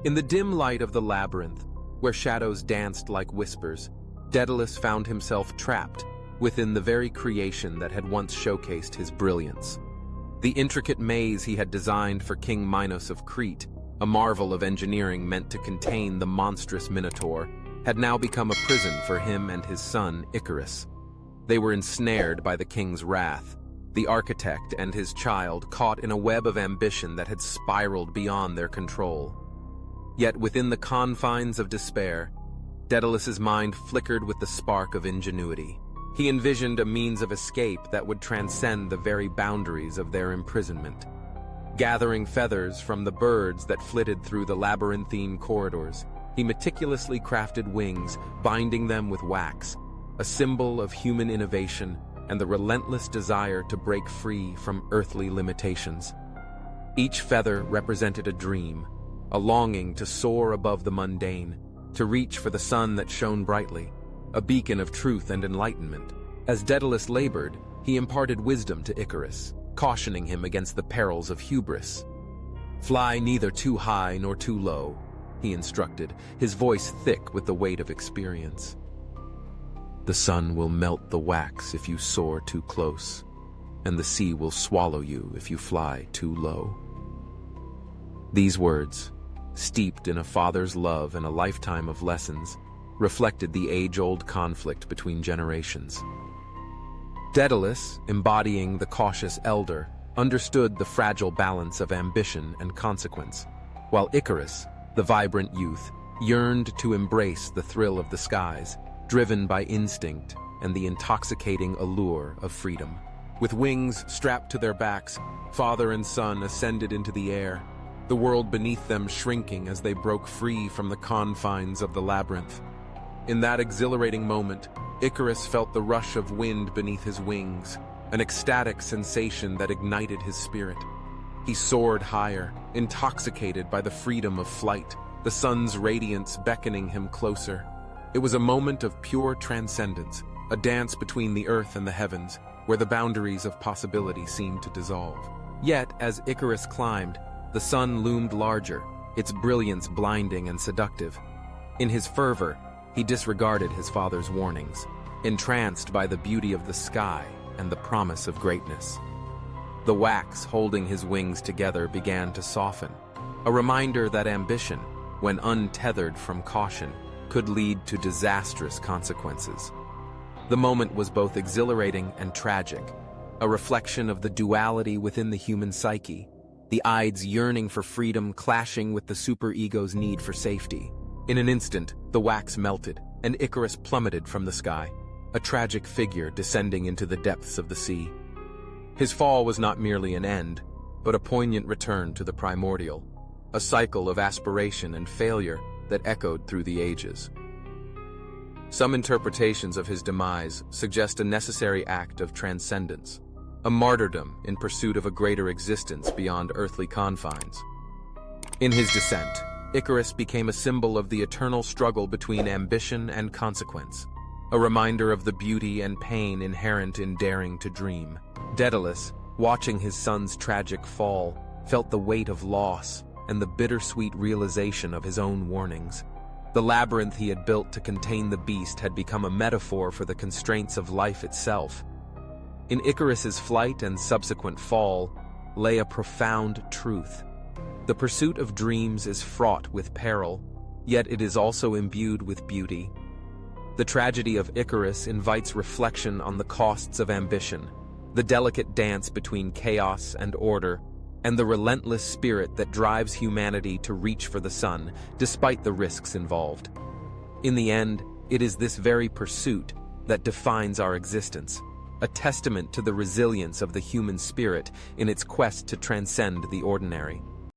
In the dim light of the labyrinth, where shadows danced like whispers, Daedalus found himself trapped within the very creation that had once showcased his brilliance. The intricate maze he had designed for King Minos of Crete, a marvel of engineering meant to contain the monstrous Minotaur, had now become a prison for him and his son, Icarus. They were ensnared by the king's wrath, the architect and his child caught in a web of ambition that had spiraled beyond their control. Yet within the confines of despair, Daedalus's mind flickered with the spark of ingenuity. He envisioned a means of escape that would transcend the very boundaries of their imprisonment. Gathering feathers from the birds that flitted through the labyrinthine corridors, he meticulously crafted wings, binding them with wax, a symbol of human innovation and the relentless desire to break free from earthly limitations. Each feather represented a dream, a longing to soar above the mundane, to reach for the sun that shone brightly, a beacon of truth and enlightenment. As Daedalus labored, he imparted wisdom to Icarus, cautioning him against the perils of hubris. "Fly neither too high nor too low," he instructed, his voice thick with the weight of experience. "The sun will melt the wax if you soar too close, and the sea will swallow you if you fly too low." These words, steeped in a father's love and a lifetime of lessons, reflected the age-old conflict between generations. Daedalus, embodying the cautious elder, understood the fragile balance of ambition and consequence, while Icarus, the vibrant youth, yearned to embrace the thrill of the skies, driven by instinct and the intoxicating allure of freedom. With wings strapped to their backs, father and son ascended into the air, the world beneath them shrinking as they broke free from the confines of the labyrinth. In that exhilarating moment, Icarus felt the rush of wind beneath his wings, an ecstatic sensation that ignited his spirit. He soared higher, intoxicated by the freedom of flight, the sun's radiance beckoning him closer. It was a moment of pure transcendence, a dance between the earth and the heavens, where the boundaries of possibility seemed to dissolve. Yet, as Icarus climbed, the sun loomed larger, its brilliance blinding and seductive. In his fervor, he disregarded his father's warnings, entranced by the beauty of the sky and the promise of greatness. The wax holding his wings together began to soften, a reminder that ambition, when untethered from caution, could lead to disastrous consequences. The moment was both exhilarating and tragic, a reflection of the duality within the human psyche, the ids yearning for freedom clashing with the superego's need for safety. In an instant, the wax melted, and Icarus plummeted from the sky, a tragic figure descending into the depths of the sea. His fall was not merely an end, but a poignant return to the primordial, a cycle of aspiration and failure that echoed through the ages. Some interpretations of his demise suggest a necessary act of transcendence, a martyrdom in pursuit of a greater existence beyond earthly confines. In his descent, Icarus became a symbol of the eternal struggle between ambition and consequence, a reminder of the beauty and pain inherent in daring to dream. Daedalus, watching his son's tragic fall, felt the weight of loss and the bittersweet realization of his own warnings. The labyrinth he had built to contain the beast had become a metaphor for the constraints of life itself. In Icarus's flight and subsequent fall lay a profound truth. The pursuit of dreams is fraught with peril, yet it is also imbued with beauty. The tragedy of Icarus invites reflection on the costs of ambition, the delicate dance between chaos and order, and the relentless spirit that drives humanity to reach for the sun, despite the risks involved. In the end, it is this very pursuit that defines our existence, a testament to the resilience of the human spirit in its quest to transcend the ordinary.